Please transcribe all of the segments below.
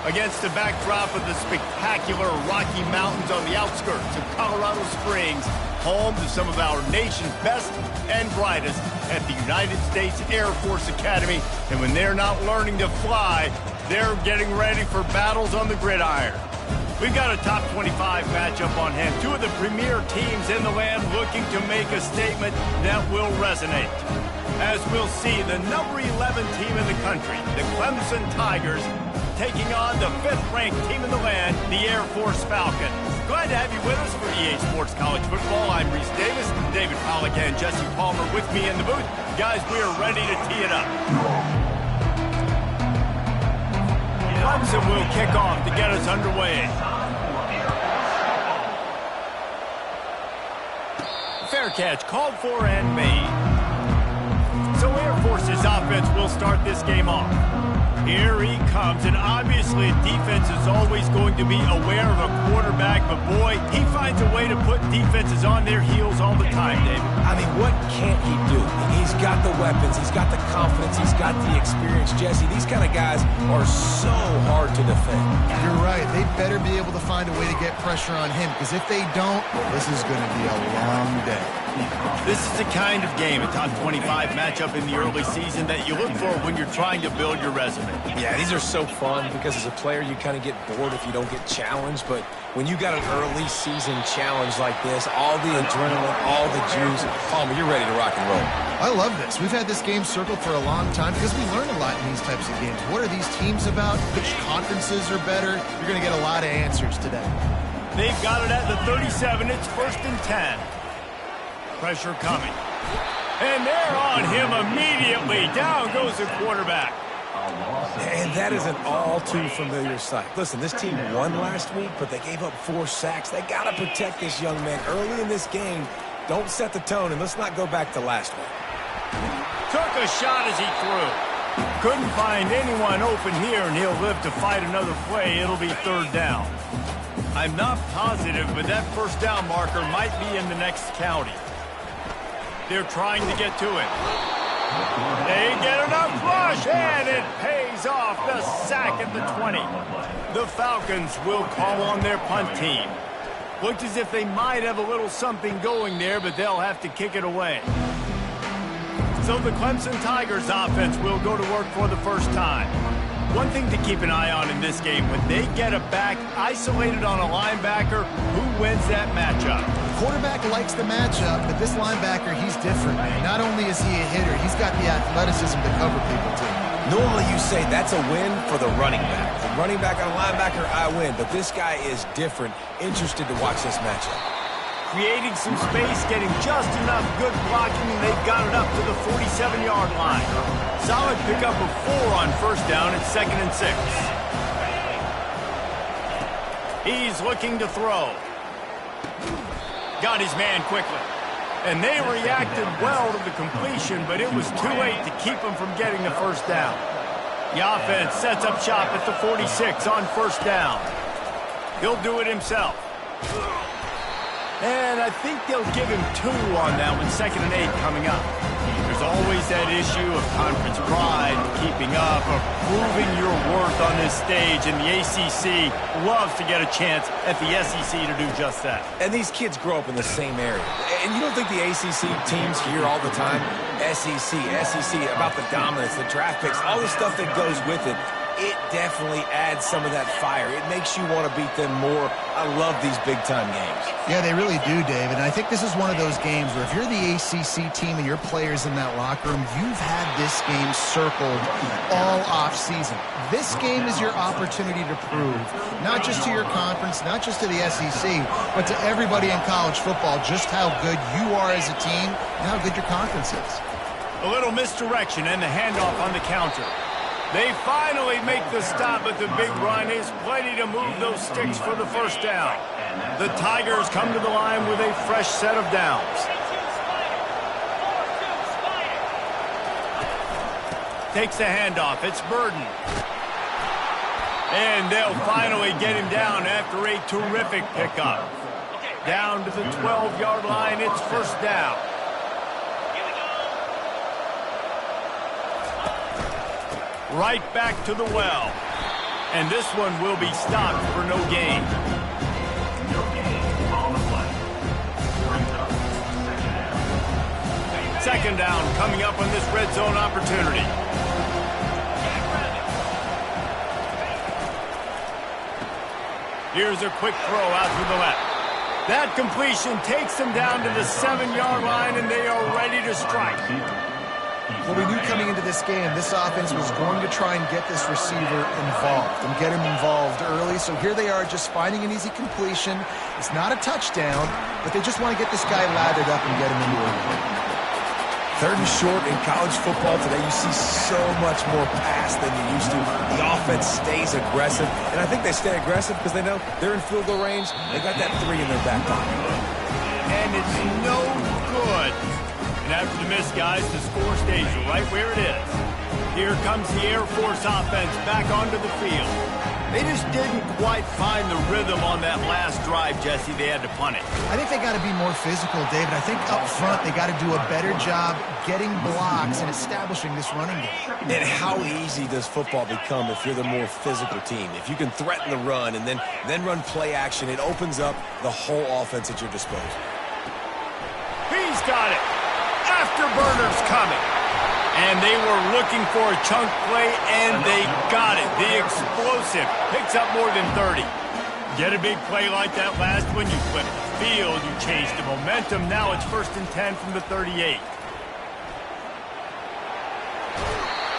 Against the backdrop of the spectacular Rocky Mountains on the outskirts of Colorado Springs, home to some of our nation's best and brightest at the United States Air Force Academy. And when they're not learning to fly, they're getting ready for battles on the gridiron. We've got a top 25 matchup on hand. Two of the premier teams in the land looking to make a statement that will resonate. As we'll see, the number 11 team in the country, the Clemson Tigers, taking on the 5th-ranked team in the land, the Air Force Falcons. Glad to have you with us for EA Sports College Football. I'm Reese Davis, David Pollack and Jesse Palmer with me in the booth. Guys, we are ready to tee it up. Clemson will kick off to get us underway. Fair catch called for and made. So Air Force's offense will start this game off. Here he comes, and obviously defense is always going to be aware of a quarterback, but boy, he finds a way to put defenses on their heels all the time, David. I mean, what can't he do? He's got the weapons, he's got the confidence, he's got the experience. Jesse, these kind of guys are so hard to defend. You're right. They better be able to find a way to get pressure on him, because if they don't, this is going to be a long day. This is the kind of game, a top 25 matchup in the early season, that you look for when you're trying to build your resume. Yeah, these are so fun because as a player, you kind of get bored if you don't get challenged. But when you got an early season challenge like this, all the adrenaline, all the juice, Palmer, you're ready to rock and roll. I love this. We've had this game circled for a long time because we learn a lot in these types of games. What are these teams about? Which conferences are better? You're going to get a lot of answers today. They've got it at the 37. It's 1st and 10. Pressure coming. And they're on him immediately. Down goes the quarterback. And that is an all-too-familiar sight. Listen, this team won last week, but they gave up 4 sacks. They got to protect this young man early in this game. Don't set the tone, and let's not go back to last week. Took a shot as he threw. Couldn't find anyone open here, and he'll live to fight another play. It'll be 3rd down. I'm not positive, but that 1st down marker might be in the next county. They're trying to get to it. They get enough rush, and it pays off. The sack at the 20. The Falcons will call on their punt team. Looked as if they might have a little something going there, but they'll have to kick it away. So the Clemson Tigers offense will go to work for the first time. One thing to keep an eye on in this game, when they get a back isolated on a linebacker, who wins that matchup? Quarterback likes the matchup, but this linebacker, he's different, man. Not only is he a hitter, he's got the athleticism to cover people, too. Normally you say that's a win for the running back. The running back on a linebacker, I win. But this guy is different. Interested to watch this matchup. Creating some space, getting just enough good blocking, and they've got it up to the 47-yard line. Solid pickup of 4 on 1st down. It's 2nd and 6. He's looking to throw. Got his man quickly. And they reacted well to the completion, but it was too late to keep him from getting the 1st down. The offense sets up shop at the 46 on 1st down. He'll do it himself. And I think they'll give him 2 on that one, 2nd and 8 coming up. There's always that issue of conference pride, keeping up, of proving your worth on this stage, and the ACC loves to get a chance at the SEC to do just that. And these kids grow up in the same area. And you don't think the ACC teams hear all the time, SEC, about the dominance, the draft picks, all the stuff that goes with it. It definitely adds some of that fire. It makes you want to beat them more. I love these big-time games. Yeah, they really do, David. And I think this is one of those games where if you're the ACC team and your players in that locker room, you've had this game circled all off-season. This game is your opportunity to prove, not just to your conference, not just to the SEC, but to everybody in college football, just how good you are as a team and how good your conference is. A little misdirection and the handoff on the counter. They finally make the stop, but the big run is plenty to move those sticks for the 1st down. The Tigers come to the line with a fresh set of downs. Takes the handoff. It's Burden. And they'll finally get him down after a terrific pickup. Down to the 12-yard line. It's 1st down. Right back to the well. And this one will be stopped for no gain. Second down coming up on this red zone opportunity. Here's a quick throw out to the left. That completion takes them down to the 7-yard line, and they are ready to strike. Well, we knew coming into this game, this offense was going to try and get this receiver involved and get him involved early. So here they are just finding an easy completion. It's not a touchdown, but they just want to get this guy lathered up and get him into it. Third and short in college football today, you see so much more pass than you used to. The offense stays aggressive, and I think they stay aggressive because they know they're in field goal range. They got that 3 in their back pocket. And it's no good. And after the miss, guys, the score stays right where it is. Here comes the Air Force offense back onto the field. They just didn't quite find the rhythm on that last drive, Jesse. They had to punt it. I think they got to be more physical, David. I think up front they got to do a better job getting blocks and establishing this running game. And how easy does football become if you're the more physical team? If you can threaten the run and then run play action, it opens up the whole offense at your disposal. He's got it. Afterburners coming. And they were looking for a chunk play, and they got it. The explosive picks up more than 30. Get a big play like that last one, you flip the field, you change the momentum. Now it's 1st and 10 from the 38.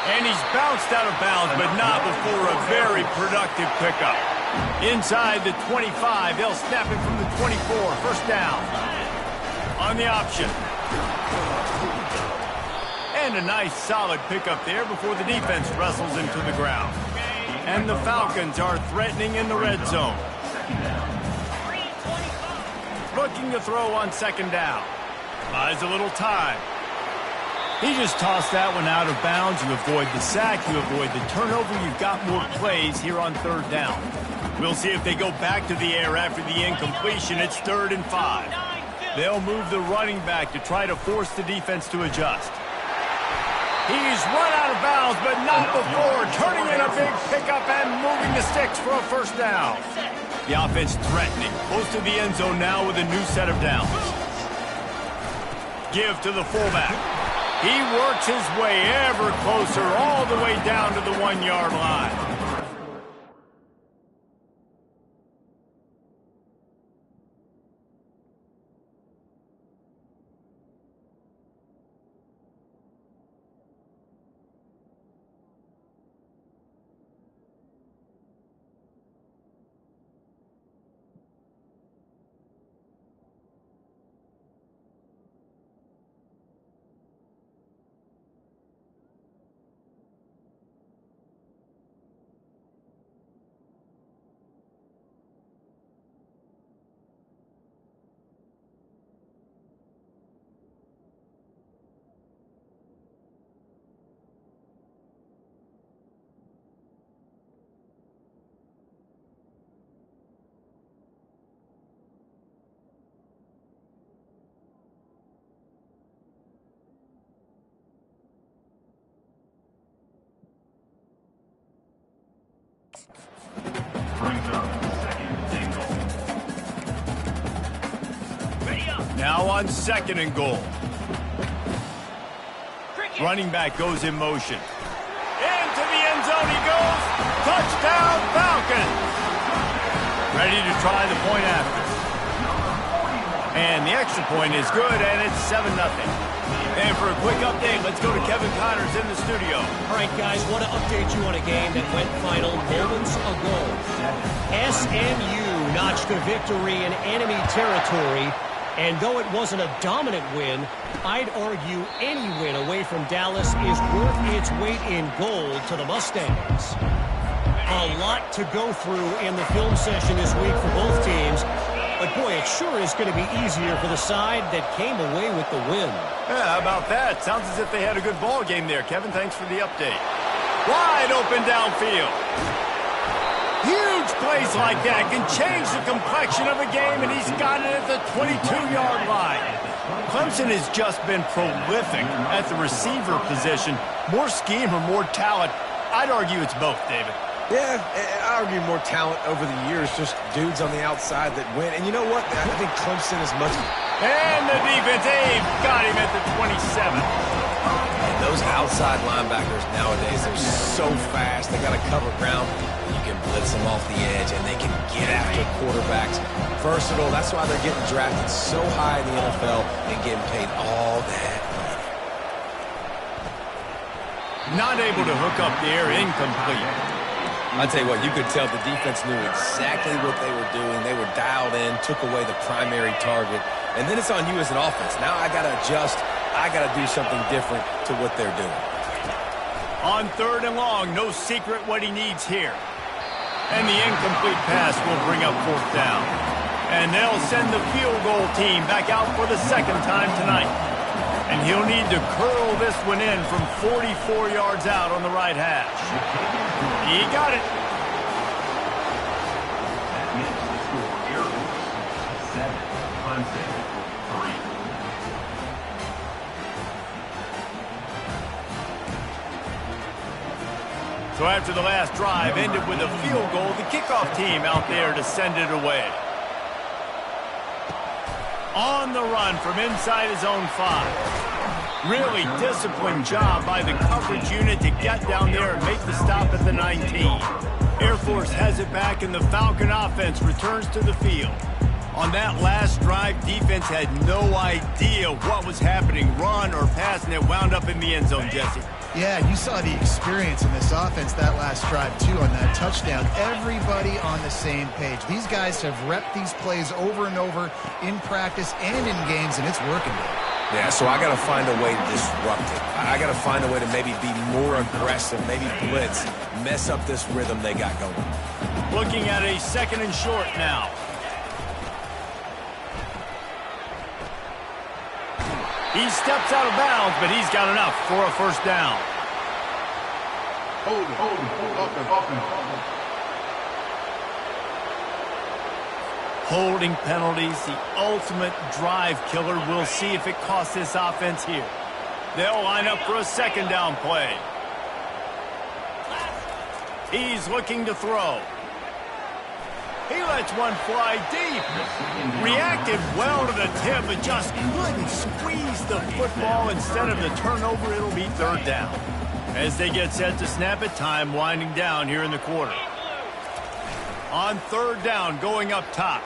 And he's bounced out of bounds, but not before a very productive pickup. Inside the 25, they'll snap it from the 24. First down. On the option. And a nice solid pickup there before the defense wrestles into the ground. And the Falcons are threatening in the red zone. Looking to throw on second down. Buys a little time. He just tossed that one out of bounds. You avoid the sack, you avoid the turnover. You've got more plays here on third down. We'll see if they go back to the air after the incompletion. It's 3rd and 5. They'll move the running back to try to force the defense to adjust. He's run out of bounds, but not before turning in a big pickup and moving the sticks for a first down. The offense threatening, close to the end zone now with a new set of downs. Give to the fullback. He works his way ever closer all the way down to the 1-yard line. Now on 2nd and goal. Running back goes in motion. Into the end zone he goes. Touchdown Falcons. Ready to try the point after. And the extra point is good, and it's 7-0. And for a quick update, let's go to Kevin Connors in the studio. All right, guys, want to update you on a game that went final moments ago. SMU notched a victory in enemy territory, and though it wasn't a dominant win, I'd argue any win away from Dallas is worth its weight in gold to the Mustangs. A lot to go through in the film session this week for both teams, but boy, it sure is going to be easier for the side that came away with the win. Yeah, how about that? Sounds as if they had a good ball game there. Kevin, thanks for the update. Wide open downfield. Huge plays like that can change the complexion of a game, and he's got it at the 22-yard line. Clemson has just been prolific at the receiver position. More scheme or more talent? I'd argue it's both, David. Yeah, I argue more talent over the years, just dudes on the outside that win. And you know what? I think Clemson is much... And the defense, they've got him at the 27. And those outside linebackers nowadays, they're so fast. They got to cover ground. You can blitz them off the edge, and they can get after quarterbacks. Versatile. That's why they're getting drafted so high in the NFL and getting paid all that money. Not able to hook up there, incomplete. I tell you what, you could tell the defense knew exactly what they were doing. They were dialed in, took away the primary target, and then it's on you as an offense. Now I got to adjust. I got to do something different to what they're doing. On 3rd and long, no secret what he needs here. And the incomplete pass will bring up 4th down. And they'll send the field goal team back out for the 2nd time tonight. And he'll need to curl this one in from 44 yards out on the right hash. He got it. That makes the score Air Force 7, Clemson 3. So after the last drive ended with a field goal, the kickoff team out there to send it away. On the run from inside his own 5. Really disciplined job by the coverage unit to get down there and make the stop at the 19. Air Force has it back, and the Falcon offense returns to the field. On that last drive, defense had no idea what was happening, run or pass, and it wound up in the end zone, Jesse. Yeah, you saw the experience in this offense that last drive, too, on that touchdown. Everybody on the same page. These guys have repped these plays over and over in practice and in games, and it's working. Yeah, so I got to find a way to disrupt it. I got to find a way to maybe be more aggressive, maybe blitz, mess up this rhythm they got going. Looking at a 2nd and short now. He steps out of bounds, but he's got enough for a 1st down. Hold it. Holding penalties, the ultimate drive killer. We'll see if it costs this offense here. They'll line up for a 2nd down play. He's looking to throw. He lets one fly deep. Reacted well to the tip, but just couldn't squeeze the football. Instead of the turnover, it'll be 3rd down. As they get set to snap it, time winding down here in the quarter. On 3rd down, going up top.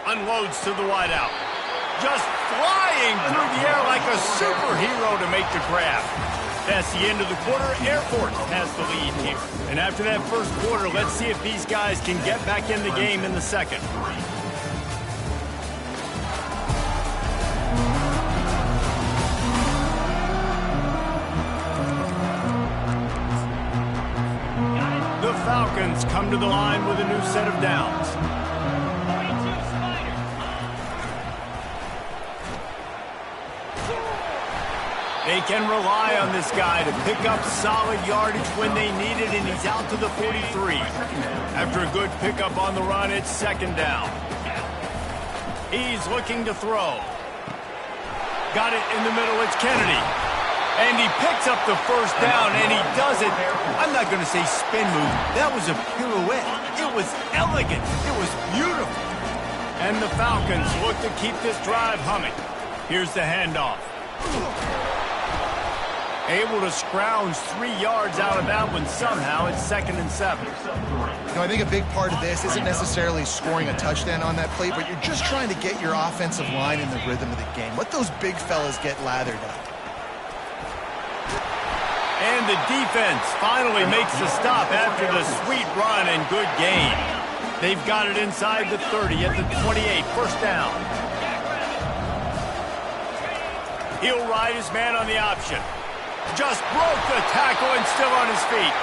Unloads to the wideout. Just flying through the air like a superhero to make the grab. That's the end of the quarter. Air Force has the lead here. And after that 1st quarter, let's see if these guys can get back in the game in the 2nd. The Falcons come to the line with a new set of downs. They can rely on this guy to pick up solid yardage when they need it, and he's out to the 43. After a good pickup on the run, it's 2nd down. He's looking to throw. Got it in the middle, it's Kennedy. And he picks up the 1st down, and he does it. I'm not going to say spin move. That was a pirouette. It was elegant. It was beautiful. And the Falcons look to keep this drive humming. Here's the handoff. Able to scrounge 3 yards out of that one somehow. It's 2nd and 7. You know, I think a big part of this isn't necessarily scoring a touchdown on that play, but you're just trying to get your offensive line in the rhythm of the game. Let those big fellas get lathered up. And the defense finally makes the stop after the sweet run and good gain. They've got it inside the 30 at the 28. 1st down. He'll ride his man on the option. Just broke the tackle and still on his feet.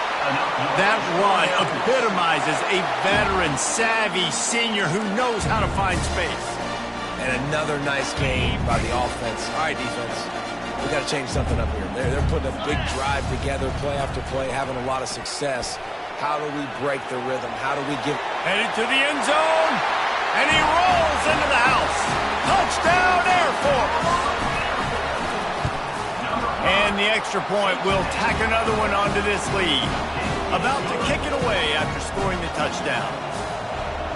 That run epitomizes a veteran, savvy senior who knows how to find space. And another nice game by the offense. All right, defense. We got to change something up here. They're putting a big drive together, play after play, having a lot of success. How do we break the rhythm? How do we give... Headed to the end zone, and he rolls into the house. Touchdown, Air Force! And the extra point will tack another one onto this lead. About to kick it away after scoring the touchdown.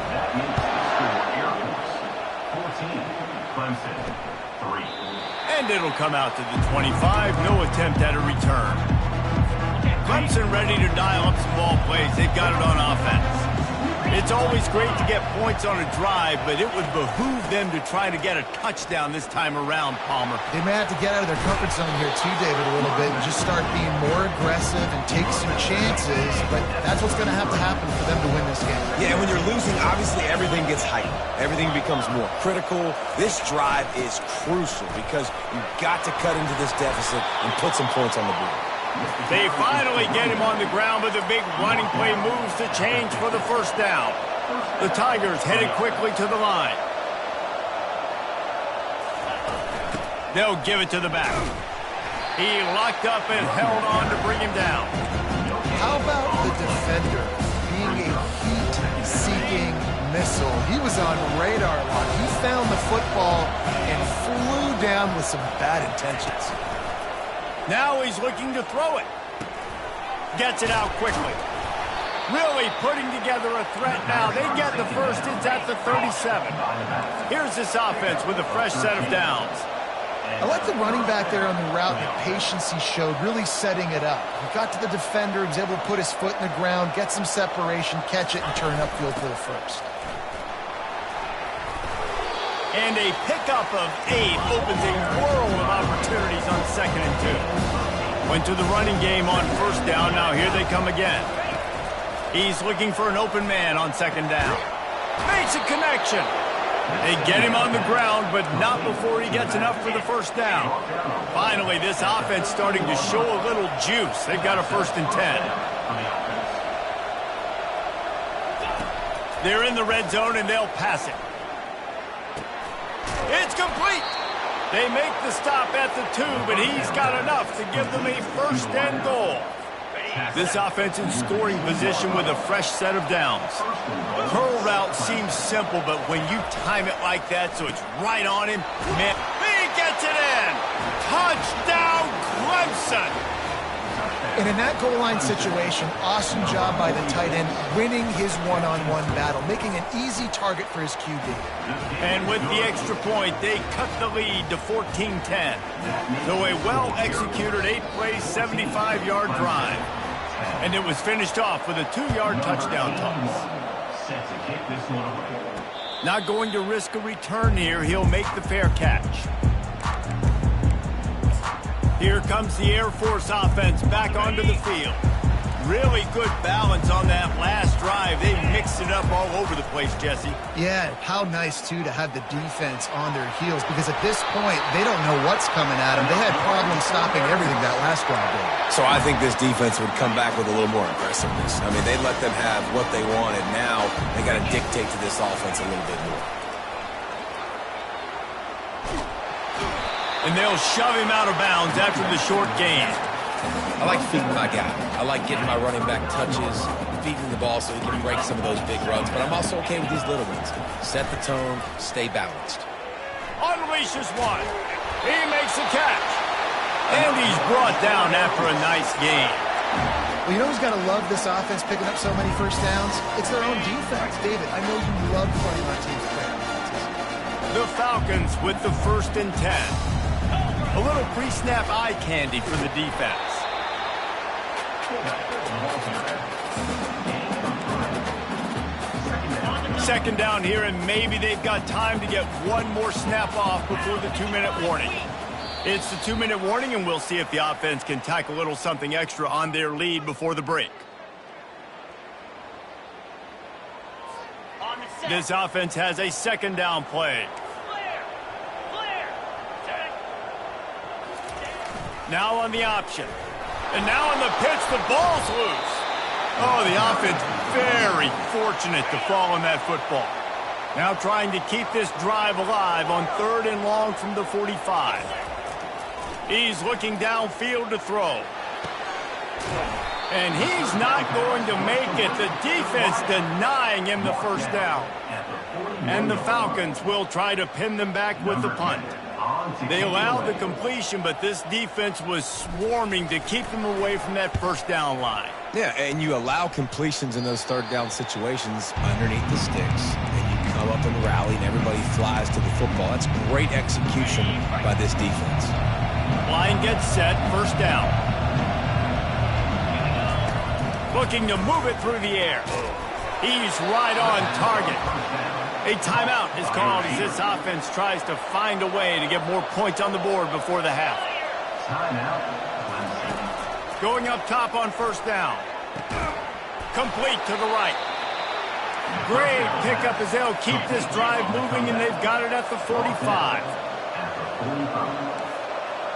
That means score Air Force 14, Clemson 3. And it'll come out to the 25. No attempt at a return. Clemson ready to dial up some ball plays. They've got it on offense. It's always great to get points on a drive, but it would behoove them to try to get a touchdown this time around, Palmer. They may have to get out of their comfort zone here too, David, a little bit and just start being more aggressive and take some chances, but that's what's going to happen for them to win this game. Yeah, and when you're losing, obviously everything gets heightened. Everything becomes more critical. This drive is crucial because you've got to cut into this deficit and put some points on the board. They finally get him on the ground, but the big running play moves to change for the first down. The Tigers headed quickly to the line. They'll give it to the back. He locked up and held on to bring him down. How about the defender being a heat-seeking missile? He was on radar lock. He found the football and flew down with some bad intentions. Now he's looking to throw it. Gets it out quickly. Really putting together a threat now. They get the first. It's at the 37. Here's this offense with a fresh set of downs. I like the running back there on the route, the patience he showed, really setting it up. He got to the defender, he was able to put his foot in the ground, get some separation, catch it, and turn upfield for the first. And a pickup of 8 opens a world of opportunities on 2nd and 2. Went to the running game on first down. Now here they come again. He's looking for an open man on 2nd down. Makes a connection. They get him on the ground, but not before he gets enough for the first down. Finally, this offense starting to show a little juice. They've got a 1st and 10. They're in the red zone, and they'll pass it. It's complete. They make the stop at the 2, but he's got enough to give them a 1st and goal. This offense in scoring position with a fresh set of downs. Curl route seems simple, but when you time it like that so it's right on him, man, he gets it in. Touchdown, Clemson. And in that goal line situation, awesome job by the tight end, winning his one-on-one battle, making an easy target for his QB. And with the extra point, they cut the lead to 14-10. So a well-executed 8-play, 75-yard drive. And it was finished off with a 2-yard touchdown toss. Set to kick this one away. Not going to risk a return here. He'll make the fair catch. Here comes the Air Force offense back onto the field. Really good balance on that last drive. They mixed it up all over the place, Jesse. Yeah, how nice, too, to have the defense on their heels, because at this point, they don't know what's coming at them. They had problems stopping everything that last drive did. So I think this defense would come back with a little more aggressiveness. I mean, they let them have what they wanted. Now they got to dictate to this offense a little bit more. And they'll shove him out of bounds after the short gain. I like feeding my guy. I like getting my running back touches, feeding the ball so he can break some of those big runs. But I'm also okay with these little ones. Set the tone, stay balanced. Unleashes one. He makes a catch. And he's brought down after a nice gain. Well, you know who's got to love this offense picking up so many first downs? It's their own defense. David, I know you love playing on teams with great offenses. The Falcons with the 1st and 10. A little pre-snap eye candy for the defense. Second down here, and maybe they've got time to get one more snap off before the 2-minute warning. It's the 2-minute warning, and we'll see if the offense can tack a little something extra on their lead before the break. This offense has a 2nd down play. Now on the option. And now on the pitch, the ball's loose. Oh, the offense very fortunate to fall on that football. Now trying to keep this drive alive on 3rd and long from the 45. He's looking downfield to throw. And he's not going to make it. The defense denying him the 1st down. And the Falcons will try to pin them back with the punt. They allowed the completion, but this defense was swarming to keep them away from that first down line. Yeah, and you allow completions in those third down situations underneath the sticks, and you come up and rally, and everybody flies to the football. That's great execution by this defense. Line gets set, first down. Looking to move it through the air. He's right on target. A timeout is called as this offense tries to find a way to get more points on the board before the half. Going up top on first down. Complete to the right. Great pickup as they'll keep this drive moving, and they've got it at the 45.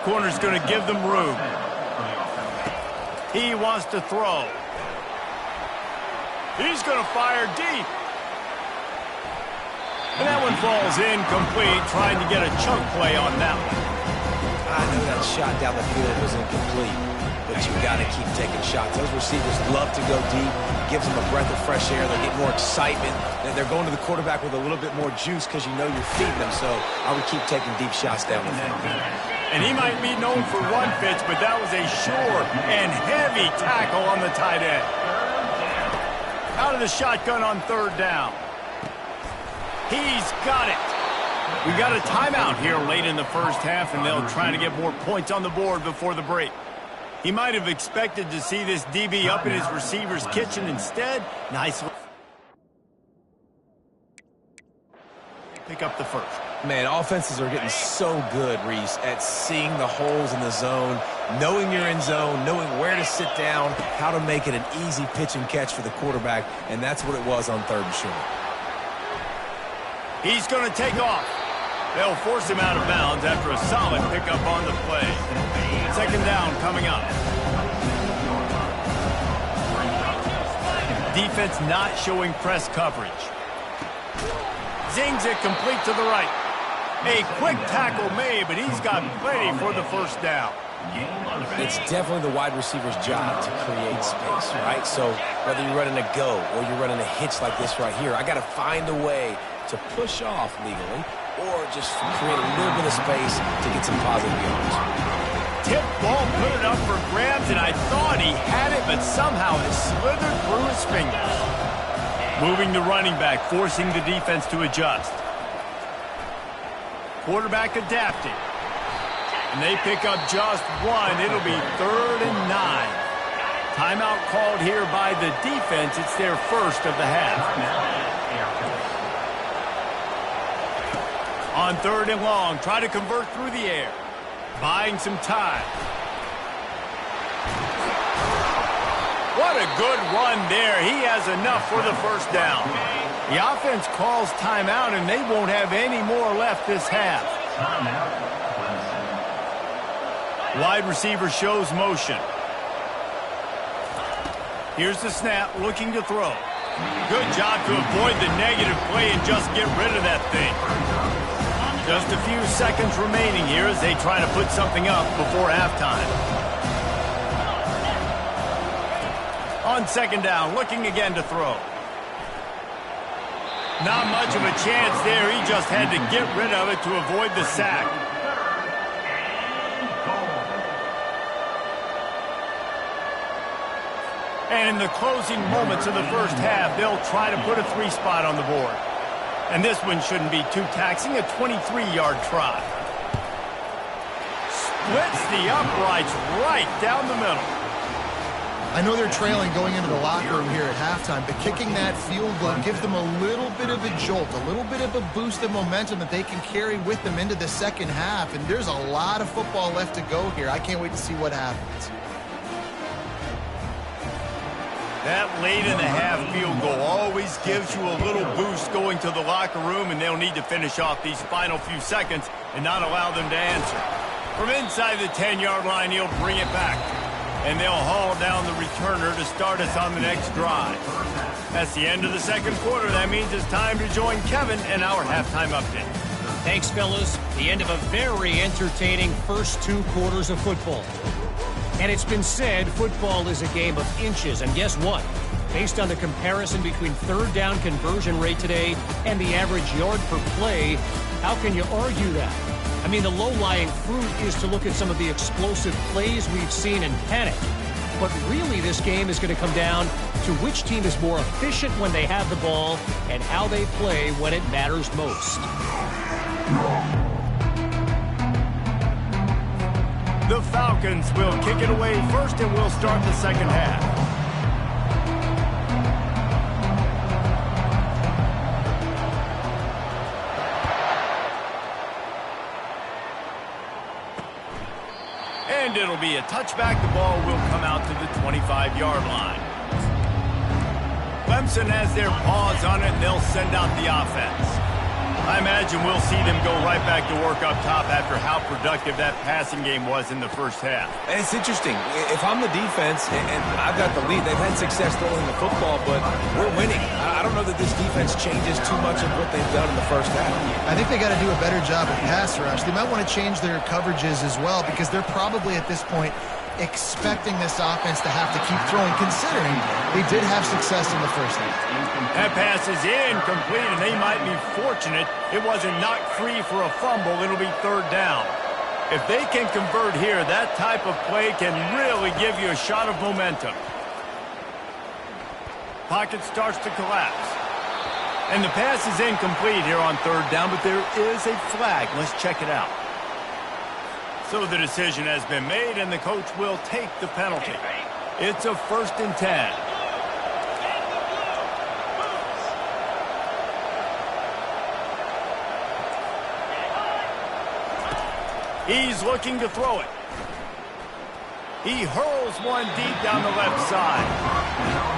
Corner's going to give them room. He wants to throw. He's going to fire deep. And that one falls incomplete, trying to get a chunk play on that one. I know that shot down the field was incomplete, but you got to keep taking shots. Those receivers love to go deep. It gives them a breath of fresh air. They get more excitement. They're going to the quarterback with a little bit more juice because you know you're feeding them. So I would keep taking deep shots down the field. And he might be known for run fits, but that was a sure and heavy tackle on the tight end. Out of the shotgun on third down. He's got it. We got a timeout here late in the first half, and they'll try to get more points on the board before the break. He might have expected to see this DB up in his receiver's kitchen. Instead, nice. Pick up the first. Man, offenses are getting so good, Reese, at seeing the holes in the zone, knowing you're in zone, knowing where to sit down, how to make it an easy pitch and catch for the quarterback, and that's what it was on third and short. He's going to take off. They'll force him out of bounds after a solid pickup on the play. Second down coming up. Defense not showing press coverage. Zings it complete to the right. A quick tackle made, but he's got plenty for the first down. It's definitely the wide receiver's job to create space, right? So whether you're running a go or you're running a hitch like this right here, I got to find a way to push off legally or just create a little bit of space to get some positive yards. Tip ball, put it up for grabs, and I thought he had it, but somehow it slithered through his fingers. Moving the running back, forcing the defense to adjust. Quarterback adapting. And they pick up just one. It'll be 3rd and 9. Timeout called here by the defense. It's their first of the half. On 3rd and long, try to convert through the air. Buying some time. What a good run there. He has enough for the first down. The offense calls timeout, and they won't have any more left this half. Wide receiver shows motion. Here's the snap, looking to throw. Good job to avoid the negative play and just get rid of that thing. Just a few seconds remaining here as they try to put something up before halftime. On second down, looking again to throw. Not much of a chance there. He just had to get rid of it to avoid the sack. And in the closing moments of the first half, they'll try to put a 3 spot on the board. And this one shouldn't be too taxing, a 23-yard try. Splits the uprights right down the middle. I know they're trailing going into the locker room here at halftime, but kicking that field goal gives them a little bit of a jolt, a little bit of a boost of momentum that they can carry with them into the second half. And there's a lot of football left to go here. I can't wait to see what happens. That late in the half field goal always gives you a little boost going to the locker room, and they'll need to finish off these final few seconds and not allow them to answer. From inside the 10-yard line, he'll bring it back, and they'll haul down the returner to start us on the next drive. That's the end of the second quarter. That means it's time to join Kevin in our halftime update. Thanks, fellas. The end of a very entertaining first 2 quarters of football. And it's been said football is a game of inches. And guess what? Based on the comparison between third down conversion rate today and the average yard per play, how can you argue that? I mean, the low-lying fruit is to look at some of the explosive plays we've seen and panic. But really, this game is going to come down to which team is more efficient when they have the ball and how they play when it matters most. The Falcons will kick it away first, and we'll start the second half. And it'll be a touchback. The ball will come out to the 25-yard line. Clemson has their paws on it, and they'll send out the offense. I imagine we'll see them go right back to work up top after how productive that passing game was in the first half. And it's interesting. If I'm the defense and I've got the lead, they've had success throwing the football, but we're winning. I don't know that this defense changes too much of what they've done in the first half. I think they got to do a better job at pass rush. They might want to change their coverages as well because they're probably at this point expecting this offense to have to keep throwing, considering they did have success in the first half. That pass is incomplete, and they might be fortunate it wasn't knocked free for a fumble. It'll be third down. If they can convert here, that type of play can really give you a shot of momentum. Pocket starts to collapse. And the pass is incomplete here on third down, but there is a flag. Let's check it out. So the decision has been made, and the coach will take the penalty. It's a 1st and 10. He's looking to throw it. He hurls one deep down the left side.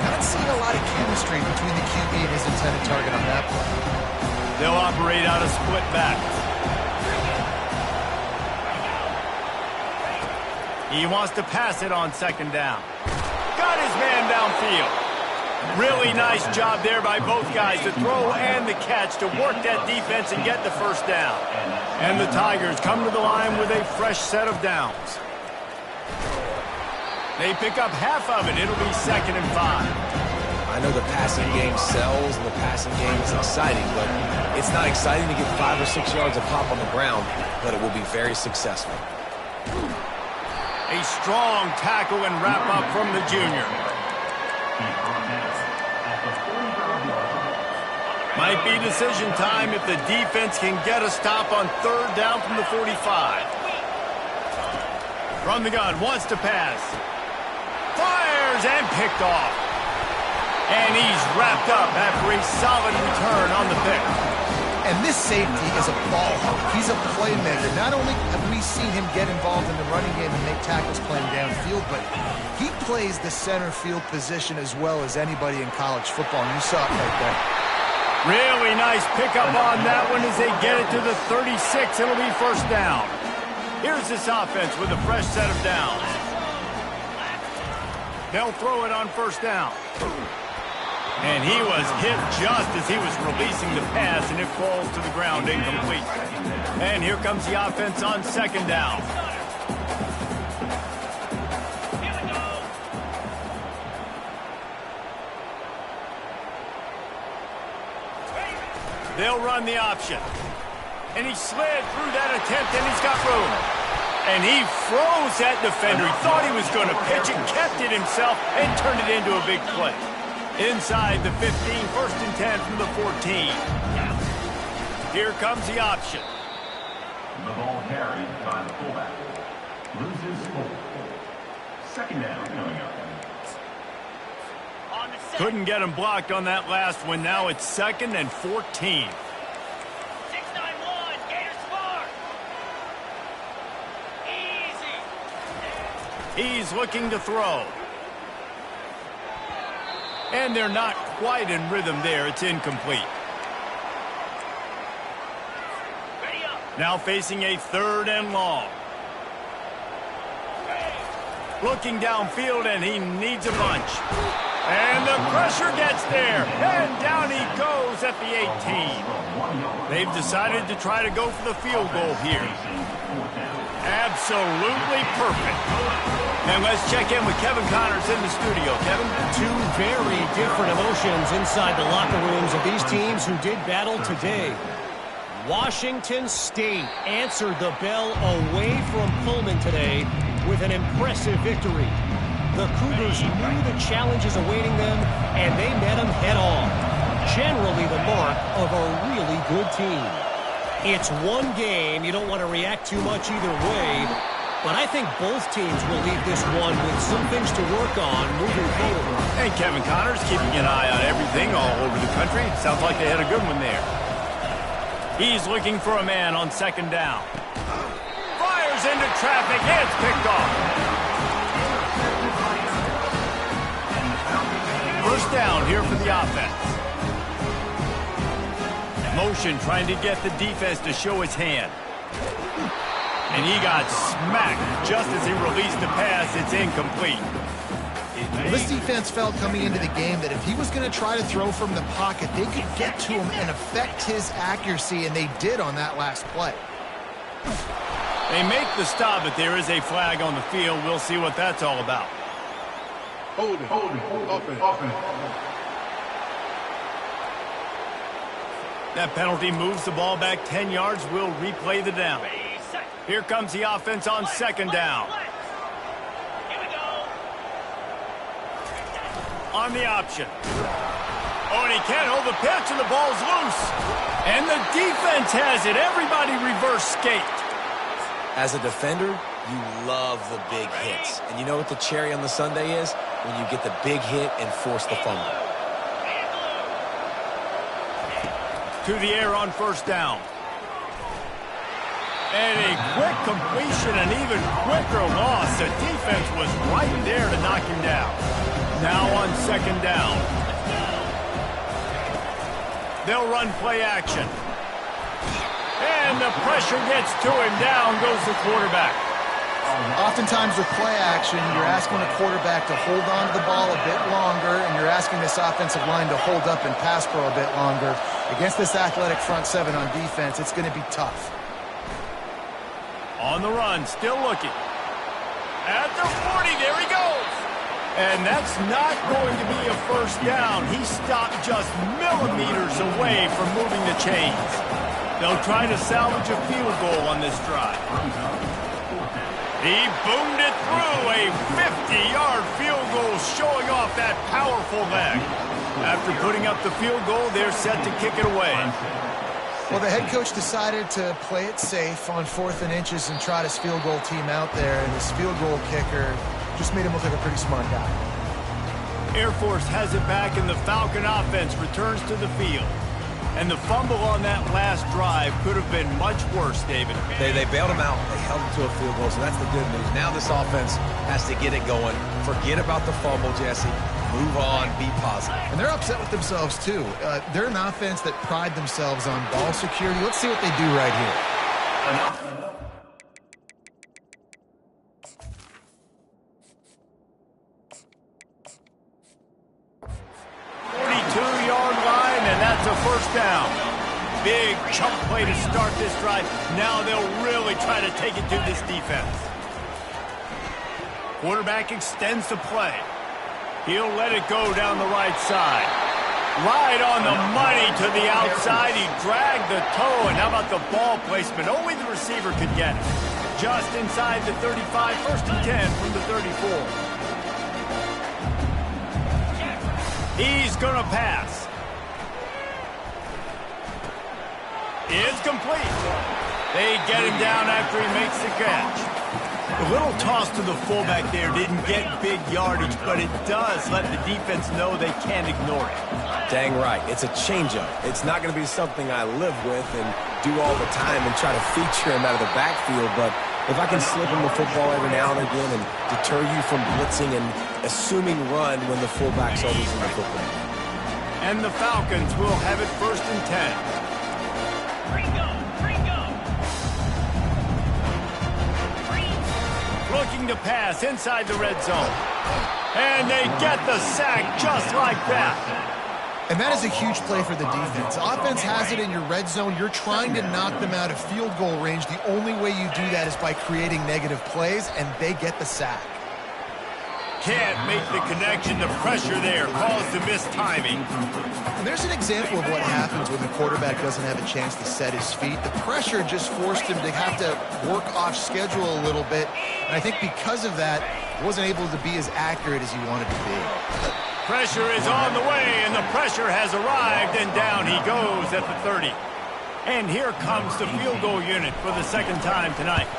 Not seeing a lot of chemistry between the QB and his intended target on that play. They'll operate out of split backs. He wants to pass it on 2nd down. Got his man downfield. Really nice job there by both guys, the throw and the catch, to work that defense and get the 1st down. And the Tigers come to the line with a fresh set of downs. They pick up half of it. It'll be 2nd and 5. I know the passing game sells and the passing game is exciting, but it's not exciting to get 5 or 6 yards of pop on the ground, but it will be very successful. A strong tackle and wrap up from the junior. Might be decision time if the defense can get a stop on 3rd down from the 45. From the gun, wants to pass. Fires and picked off. And he's wrapped up after a solid return on the pick. And this safety is a ball hawk. He's a playmaker. Not only have we seen him get involved in the running game and make tackles playing downfield, but he plays the center field position as well as anybody in college football. And you saw it right there. Really nice pickup on that one as they get it to the 36. It'll be 1st down. Here's this offense with a fresh set of downs. They'll throw it on 1st down. And he was hit just as he was releasing the pass, and it falls to the ground incomplete. And here comes the offense on 2nd down. They'll run the option. And he slid through that attempt, and he's got room. And he froze that defender. He thought he was going to pitch it, kept it himself, and turned it into a big play. Inside the 15, 1st and 10 from the 14. Here comes the option. The ball carried by the fullback. Loses 4. 2nd down coming up. Couldn't get him blocked on that last one. Now it's 2nd and 14. 6-9-1, Gators score. Easy. He's looking to throw. And they're not quite in rhythm there. It's incomplete. Ready up. Now facing a 3rd and long. Looking downfield, and he needs a bunch. And the pressure gets there. And down he goes at the 18. They've decided to try to go for the field goal here. Absolutely perfect. And let's check in with Kevin Connors in the studio. Kevin? Two very different emotions inside the locker rooms of these teams who did battle today. Washington State answered the bell away from Pullman today with an impressive victory. The Cougars knew the challenges awaiting them, and they met them head-on. Generally the mark of a really good team. It's one game. You don't want to react too much either way, but I think both teams will leave this one with some things to work on moving forward. And Kevin Connors keeping an eye on everything all over the country. Sounds like they had a good one there. He's looking for a man on second down. Fires into traffic. It's picked off. First down here for the offense. Motion trying to get the defense to show his hand. And he got smacked just as he released the pass. It's incomplete. Well, this defense felt coming into the game that if he was going to try to throw from the pocket, they could get to him and affect his accuracy, and they did on that last play. They make the stop, but there is a flag on the field. We'll see what that's all about. Hold it, offense. That penalty moves the ball back 10 yards. We'll replay the down. Here comes the offense on second down. On the option. Oh, and he can't hold the pitch, and the ball's loose. And the defense has it. Everybody reverse skate. As a defender, you love the big hits. And you know what the cherry on the sundae is? When you get the big hit and force the fumble. To the air on first down. And a quick completion, an even quicker loss. The defense was right there to knock him down. Now on second down. They'll run play action. And the pressure gets to him. Down goes the quarterback. Oftentimes with play action, you're asking the quarterback to hold on to the ball a bit longer, and you're asking this offensive line to hold up and pass pro a bit longer. Against this athletic front seven on defense, it's going to be tough. On the run, still looking. At the 40, there he goes. And that's not going to be a first down. He stopped just millimeters away from moving the chains. They'll try to salvage a field goal on this drive. He boomed it through. A 50-yard field goal showing off that powerful leg. After putting up the field goal, they're set to kick it away. Well, the head coach decided to play it safe on 4th and inches and trot his field goal team out there, and his field goal kicker just made him look like a pretty smart guy. Air Force has it back, and the Falcon offense returns to the field. And the fumble on that last drive could have been much worse, David. They bailed him out. They held him to a field goal, so that's the good news. Now this offense has to get it going. Forget about the fumble, Jesse. Move on. Be positive. And they're upset with themselves, too. They're an offense that pride themselves on ball security. Let's see what they do right here. 42-yard line, and that's a first down. Big chunk play to start this drive. Now they'll really try to take it to this defense. Quarterback extends the play. He'll let it go down the right side. Right on the money to the outside. He dragged the toe, and how about the ball placement? Only the receiver could get it. Just inside the 35, 1st and 10 from the 34. He's going to pass. It's complete. They get him down after he makes the catch. A little toss to the fullback there didn't get big yardage, but it does let the defense know they can't ignore it. Dang right. It's a changeup. It's not going to be something I live with and do all the time and try to feature him out of the backfield, but if I can slip him the football every now and again and deter you from blitzing and assuming run when the fullback's always in the football. And the Falcons will have it 1st and 10. Looking to pass inside the red zone. And they get the sack just like that. And that is a huge play for the defense. Offense has it in your red zone. You're trying to knock them out of field goal range. The only way you do that is by creating negative plays, and they get the sack. can't make the connection. The pressure there caused the mistiming. And there's an example of what happens when the quarterback doesn't have a chance to set his feet. The pressure just forced him to have to work off schedule a little bit. And I think because of that, he wasn't able to be as accurate as he wanted to be. Pressure is on the way, and the pressure has arrived, and down he goes at the 30. And here comes the field goal unit for the second time tonight.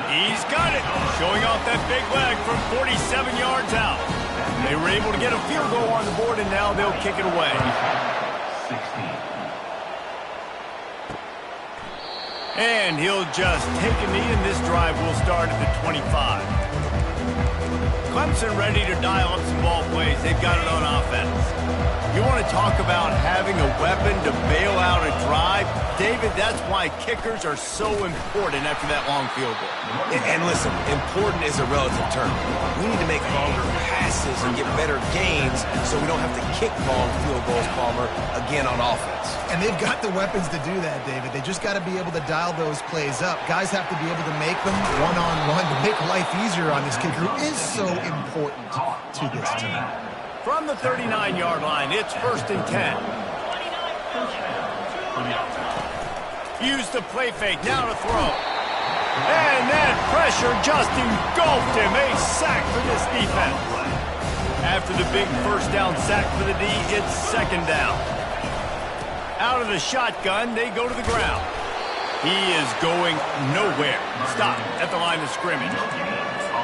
He's got it, showing off that big leg from 47 yards out. They were able to get a field goal on the board, and now they'll kick it away. 16. And he'll just take a knee, and this drive will start at the 25. Clemson ready to dial up some ball plays. They've got it on offense. You want to talk about having a weapon to bail out a drive? David, that's why kickers are so important after that long field goal. And listen, important is a relative term. We need to make longer passes and get better gains so we don't have to kick long field goals, Palmer, again on offense. And they've got the weapons to do that, David. They just got to be able to dial those plays up. Guys have to be able to make them one-on-one to make life easier on this kicker, who is so important to this team. From the 39-yard line, it's 1st and 10. Use the play fake, now to throw. And that pressure just engulfed him. A sack for this defense. After the big first down sack for the D, it's 2nd down. Out of the shotgun, they go to the ground. He is going nowhere. Stop at the line of scrimmage.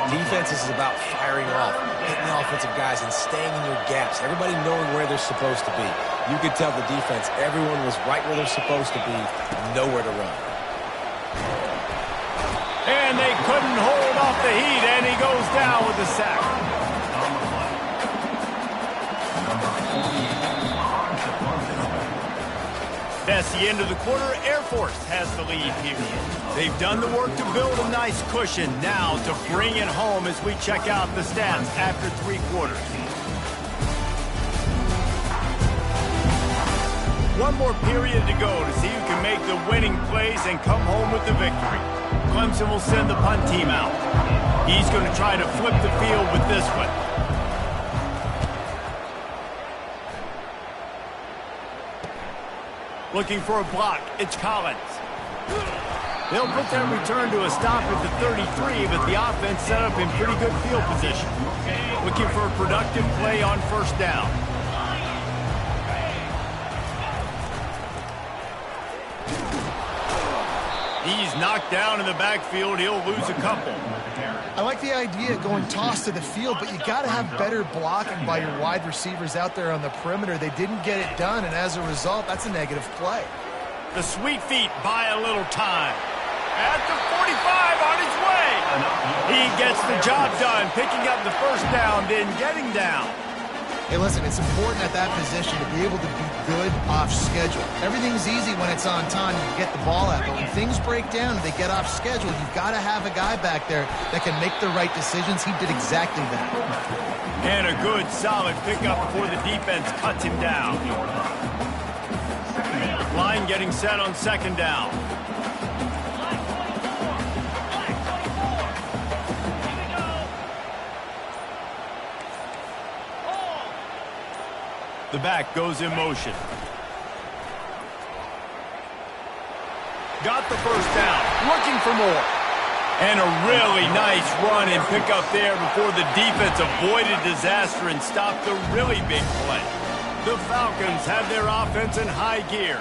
Defense is about firing off, hitting the offensive guys, and staying in your gaps. Everybody knowing where they're supposed to be. You could tell the defense, everyone was right where they're supposed to be, nowhere to run. And they couldn't hold off the heat, and he goes down with the sack. That's the end of the quarter. Air Force has the lead here. They've done the work to build a nice cushion. Now to bring it home as we check out the stats after 3 quarters. One more period to go to see who can make the winning plays and come home with the victory. Clemson will send the punt team out. He's going to try to flip the field with this one. Looking for a block. It's Collins. They'll put that return to a stop at the 33, but the offense set up in pretty good field position. Looking for a productive play on 1st down. He's knocked down in the backfield. He'll lose a couple. I like the idea of going toss to the field, but you got to have better blocking by your wide receivers out there on the perimeter. They didn't get it done, and as a result, that's a negative play. The sweet feet buy a little time. At the 45 on his way. He gets the job done, picking up the 1st down, then getting down. Hey, listen, it's important at that position to be able to be good off schedule. Everything's easy when it's on time. You get the ball out, but when things break down and they get off schedule, you've got to have a guy back there that can make the right decisions. He did exactly that. And a good, solid pickup before the defense cuts him down. Line getting set on 2nd down. The back goes in motion. Got the 1st down. Looking for more. And a really nice run and pick up there before the defense avoided disaster and stopped the really big play. The Falcons have their offense in high gear.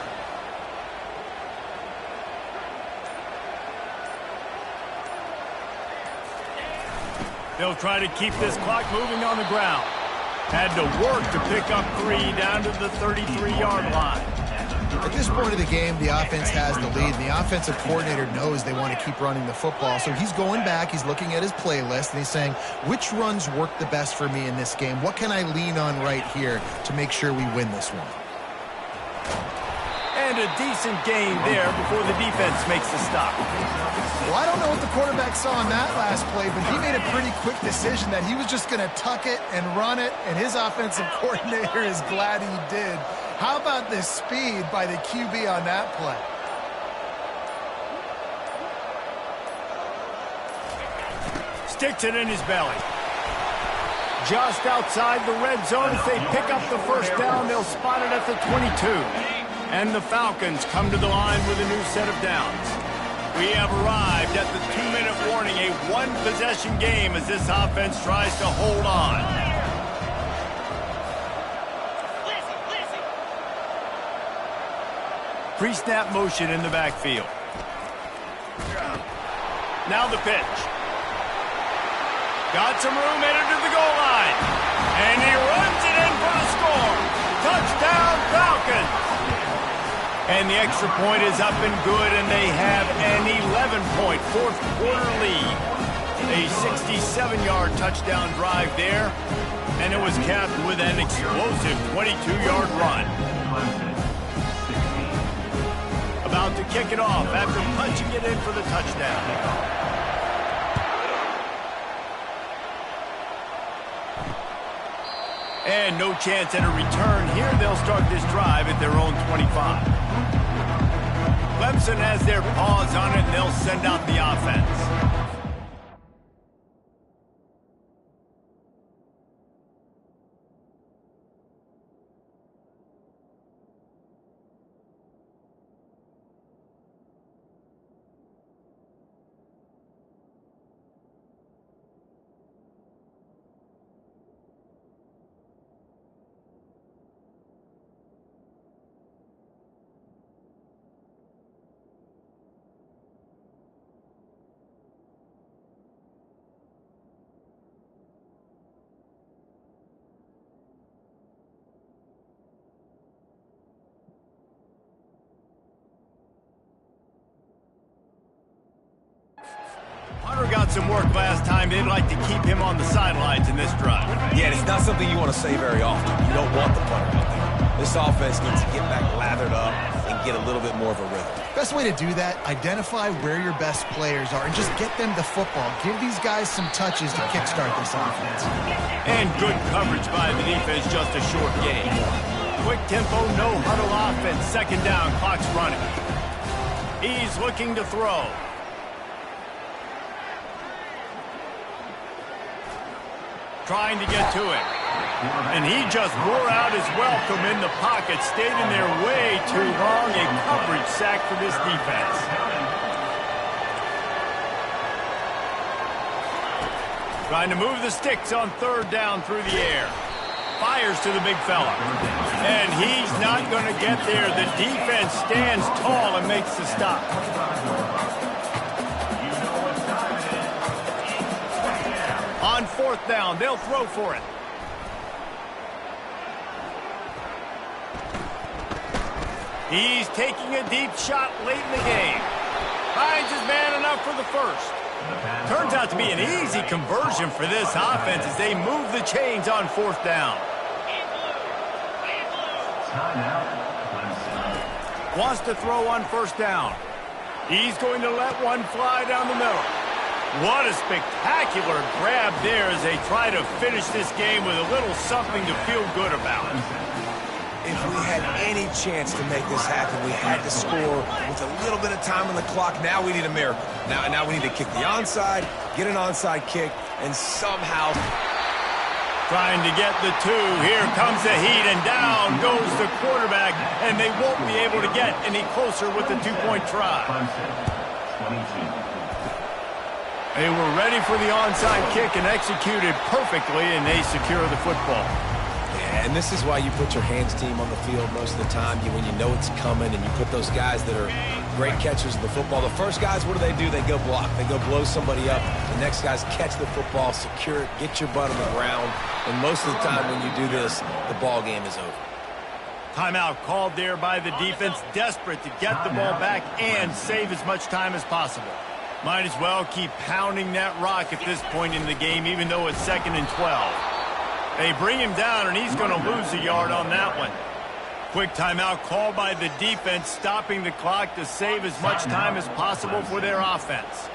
They'll try to keep this clock moving on the ground. Had to work to pick up 3 down to the 33-yard line. At this point of the game, the offense has the lead. And the offensive coordinator knows they want to keep running the football. So he's going back, he's looking at his playlist, and he's saying, which runs work the best for me in this game? What can I lean on right here to make sure we win this one? And a decent gain there before the defense makes the stop. Well, I don't know what the quarterback saw on that last play, but he made a pretty quick decision that he was just going to tuck it and run it, and his offensive coordinator is glad he did. How about the speed by the QB on that play? Sticks it in his belly. Just outside the red zone. If they pick up the first down, they'll spot it at the 22. And the Falcons come to the line with a new set of downs. We have arrived at the 2-minute warning, a one-possession game as this offense tries to hold on. Pre-snap motion in the backfield. Now the pitch. Got some room, headed to the goal line. And he runs it in for the score. Touchdown, Falcons. And the extra point is up and good, and they have an 11-point fourth-quarter lead. A 67-yard touchdown drive there, and it was capped with an explosive 22-yard run. About to kick it off after punching it in for the touchdown. And no chance at a return here. They'll start this drive at their own 25. Clemson has their paws on it, and they'll send out the offense. Hunter got some work last time. They'd like to keep him on the sidelines in this drive. Yeah, it's not something you want to say very often. You don't want the punter out there. This offense needs to get back lathered up and get a little bit more of a rhythm. Best way to do that, identify where your best players are and just get them the football. Give these guys some touches to kickstart this offense. And good coverage by the defense, just a short game. Quick tempo, no huddle offense. Second down, clock's running. He's looking to throw. Trying to get to it. And he just wore out his welcome in the pocket. Stayed in there way too long. A coverage sack for this defense. Trying to move the sticks on third down through the air. Fires to the big fella. And he's not going to get there. The defense stands tall and makes the stop. On fourth down, they'll throw for it. He's taking a deep shot late in the game. Finds his man enough for the first. Turns out to be an easy conversion for this offense as they move the chains on fourth down. Wants to throw on first down. He's going to let one fly down the middle. What a spectacular grab there as they try to finish this game with a little something to feel good about. If we had any chance to make this happen, we had to score with a little bit of time on the clock. Now we need a miracle. Now we need to kick the onside, get an onside kick, and somehow... Trying to get the two. Here comes the heat, and down goes the quarterback, and they won't be able to get any closer with the two-point try. They were ready for the onside kick and executed perfectly, and they secure the football. Yeah, and this is why you put your hands team on the field most of the time. When you know it's coming, and you put those guys that are great catchers of the football. The first guys, what do? They go block. They go blow somebody up. The next guys catch the football, secure it, get your butt on the ground. And most of the time when you do this, the ball game is over. Timeout called there by the defense, desperate to get the ball back and save as much time as possible. Might as well keep pounding that rock at this point in the game, even though it's 2nd and 12. They bring him down, and he's going to lose a yard on that one. Quick timeout called by the defense, stopping the clock to save as much time as possible for their offense.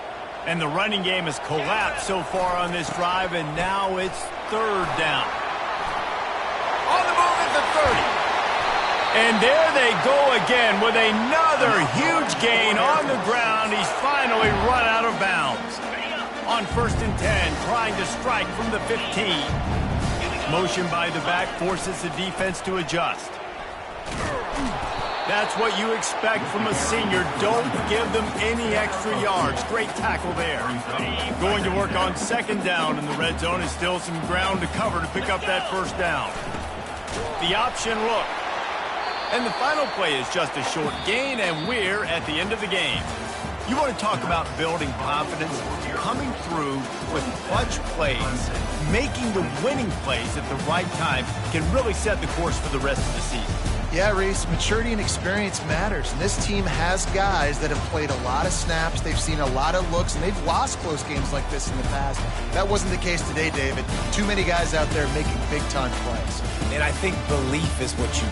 And the running game has collapsed so far on this drive, and now it's third down. On the move at the 30. And there they go again with another huge gain on the ground. He's finally run out of bounds. On 1st and 10, trying to strike from the 15. Motion by the back forces the defense to adjust. That's what you expect from a senior. Don't give them any extra yards. Great tackle there. Going to work on 2nd down in the red zone is still some ground to cover to pick up that 1st down. The option look. And the final play is just a short gain, and we're at the end of the game. You want to talk about building confidence? Coming through with clutch plays, making the winning plays at the right time can really set the course for the rest of the season. Yeah, Reese, maturity and experience matters. And this team has guys that have played a lot of snaps. They've seen a lot of looks, and they've lost close games like this in the past. That wasn't the case today, David. Too many guys out there making big-time plays. And I think belief is what you